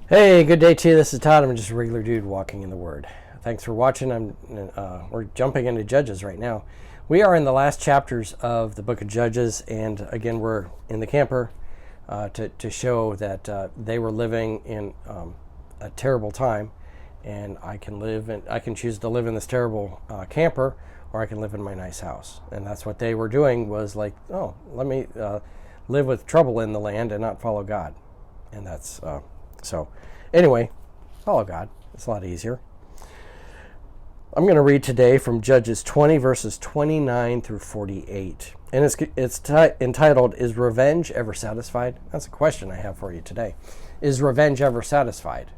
Hey, good day to you. This is Todd. I'm just a regular dude walking in the Word. Thanks for watching. We're jumping into Judges right now. We are in the last chapters of the book of Judges, and again, we're in the camper to show that they were living in a terrible time, and I can choose to live in this terrible camper, or I can live in my nice house. And that's what they were doing, was like, oh, let me live with trouble in the land and not follow God. And that's so anyway, follow God. It's a lot easier. I'm going to read today from Judges 20, verses 29 through 48. And it's entitled, Is Revenge Ever Satisfied? That's a question I have for you today. Is revenge ever satisfied?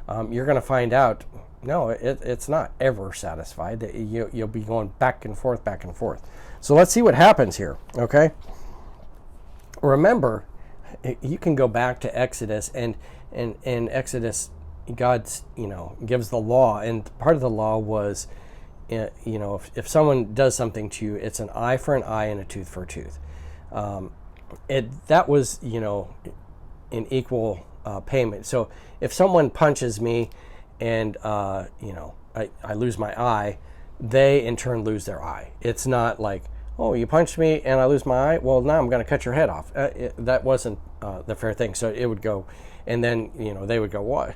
You're going to find out, no, it's not ever satisfied. You'll be going back and forth, back and forth. So let's see what happens here, okay? Remember, you can go back to Exodus, and in Exodus, God's gives the law, and part of the law was, if someone does something to you, it's an eye for an eye and a tooth for a tooth. That was in equal payment. So if someone punches me, and I lose my eye, they in turn lose their eye. It's not like, oh, you punched me and I lose my eye, well, now I'm going to cut your head off. That wasn't the fair thing. So it would go, and then they would go, what?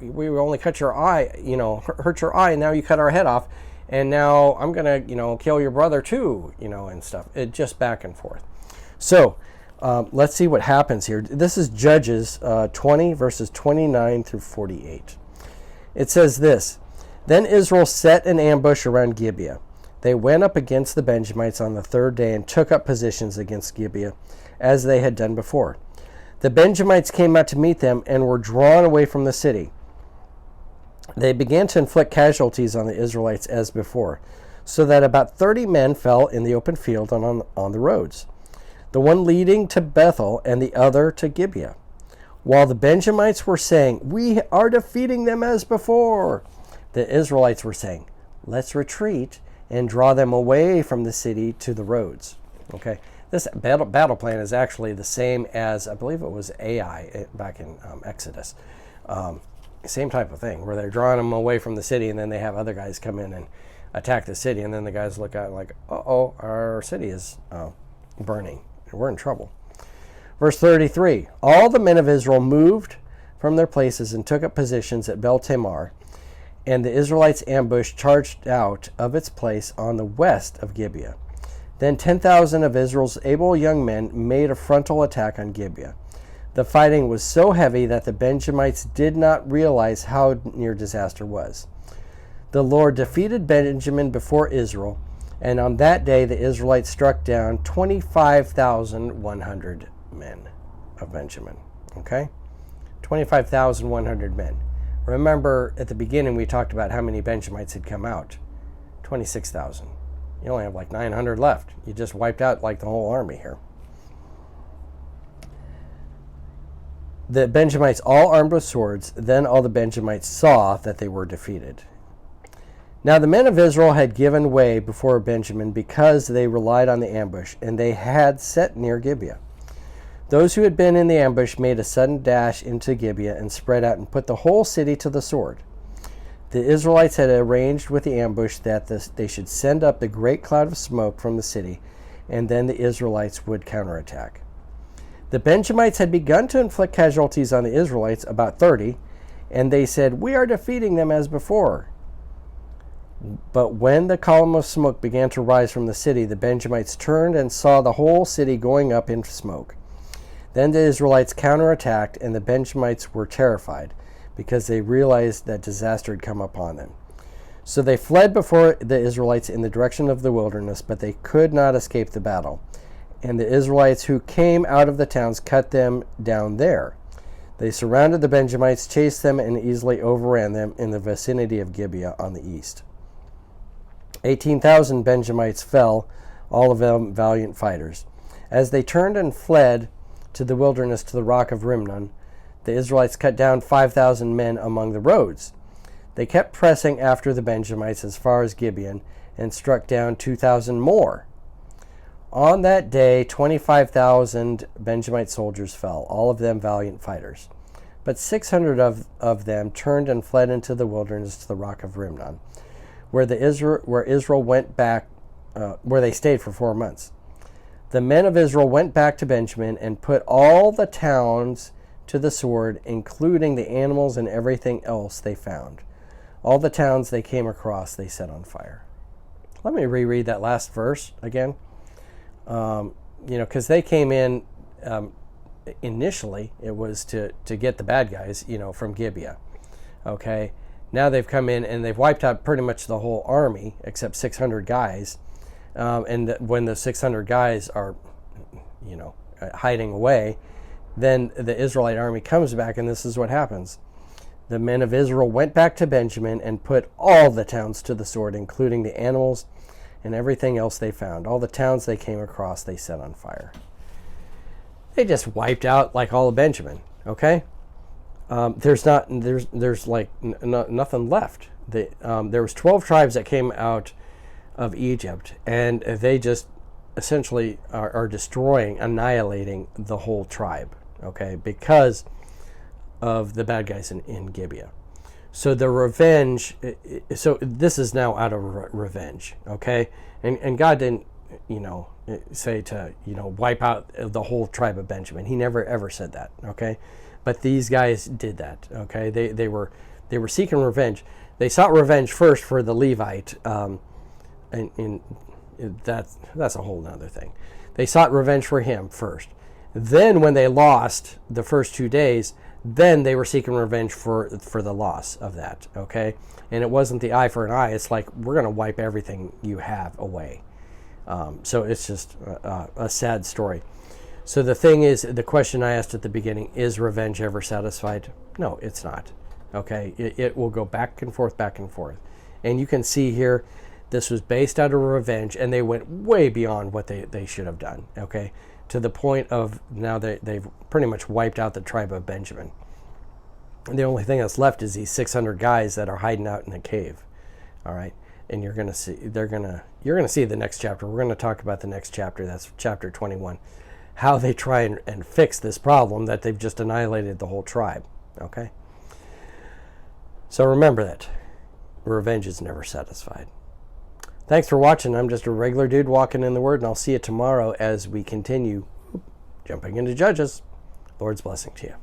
We only cut your eye, hurt your eye, and now you cut our head off, and now I'm going to kill your brother too, and stuff. It just back and forth. So let's see what happens here. This is Judges 20, verses 29 through 48. It says this: Then Israel set an ambush around Gibeah. They went up against the Benjamites on the third day and took up positions against Gibeah, as they had done before. The Benjamites came out to meet them and were drawn away from the city. They began to inflict casualties on the Israelites as before, so that about 30 men fell in the open field and on the roads, the one leading to Bethel and the other to Gibeah. While the Benjamites were saying, "We are defeating them as before," the Israelites were saying, "Let's retreat and draw them away from the city to the roads." Okay, this battle plan is actually the same as, I believe it was Ai back in Exodus. Same type of thing, where they're drawing them away from the city, and then they have other guys come in and attack the city, and then the guys look out like, uh-oh, our city is burning, and we're in trouble. Verse 33, all the men of Israel moved from their places and took up positions at Bel Tamar, and the Israelites' ambush charged out of its place on the west of Gibeah. Then 10,000 of Israel's able young men made a frontal attack on Gibeah. The fighting was so heavy that the Benjamites did not realize how near disaster was. The Lord defeated Benjamin before Israel, and on that day the Israelites struck down 25,100 men of Benjamin. Okay? 25,100 men. Remember, at the beginning, we talked about how many Benjamites had come out. 26,000. You only have like 900 left. You just wiped out like the whole army here. The Benjamites all armed with swords. Then all the Benjamites saw that they were defeated. Now the men of Israel had given way before Benjamin because they relied on the ambush, and they had set near Gibeah. Those who had been in the ambush made a sudden dash into Gibeah and spread out and put the whole city to the sword. The Israelites had arranged with the ambush that they should send up the great cloud of smoke from the city, and then the Israelites would counterattack. The Benjamites had begun to inflict casualties on the Israelites, about 30, and they said, "We are defeating them as before." But when the column of smoke began to rise from the city, the Benjamites turned and saw the whole city going up in smoke. Then the Israelites counterattacked, and the Benjamites were terrified, because they realized that disaster had come upon them. So they fled before the Israelites in the direction of the wilderness, but they could not escape the battle. And the Israelites who came out of the towns cut them down there. They surrounded the Benjamites, chased them, and easily overran them in the vicinity of Gibeah on the east. 18,000 Benjamites fell, all of them valiant fighters. As they turned and fled to the wilderness to the rock of Rimnon, the Israelites cut down 5,000 men among the roads. They kept pressing after the Benjamites as far as Gibeon and struck down 2,000 more. On that day, 25,000 Benjamite soldiers fell, all of them valiant fighters. But 600 of them turned and fled into the wilderness to the rock of Rimnon, where Israel went back, where they stayed for 4 months. The men of Israel went back to Benjamin and put all the towns to the sword, including the animals and everything else they found. All the towns they came across, they set on fire. Let me reread that last verse again. Because they came in, initially, it was to get the bad guys, from Gibeah. Okay? Now they've come in and they've wiped out pretty much the whole army, except 600 guys. And when the 600 guys are, hiding away, then the Israelite army comes back, and this is what happens. The men of Israel went back to Benjamin and put all the towns to the sword, including the animals and everything else they found. All the towns they came across, they set on fire. They just wiped out like all of Benjamin. Okay, there's nothing left. There was 12 tribes that came out of Egypt, and they just essentially are destroying, annihilating the whole tribe. Okay, because of the bad guys in Gibeah. So the revenge, so this is now out of revenge, okay? And God didn't, say to, wipe out the whole tribe of Benjamin. He never ever said that, okay? But these guys did that, okay? They were seeking revenge. They sought revenge first for the Levite, and that's a whole nother thing. They sought revenge for him first. Then when they lost the first 2 days, then they were seeking revenge for the loss of that, okay? And it wasn't the eye for an eye. It's like, we're going to wipe everything you have away. So it's just a sad story. So the thing is, the question I asked at the beginning, is revenge ever satisfied? No, it's not, okay? It will go back and forth, back and forth. And you can see here, this was based out of revenge, and they went way beyond what they should have done, okay? To the point of now they've pretty much wiped out the tribe of Benjamin. And the only thing that's left is these 600 guys that are hiding out in a cave. All right, and you're gonna see you're gonna see the next chapter. We're gonna talk about the next chapter. That's chapter 21, how they try and fix this problem that they've just annihilated the whole tribe. Okay. So remember that revenge is never satisfied. Thanks for watching. I'm just a regular dude walking in the Word, and I'll see you tomorrow as we continue jumping into Judges. Lord's blessing to you.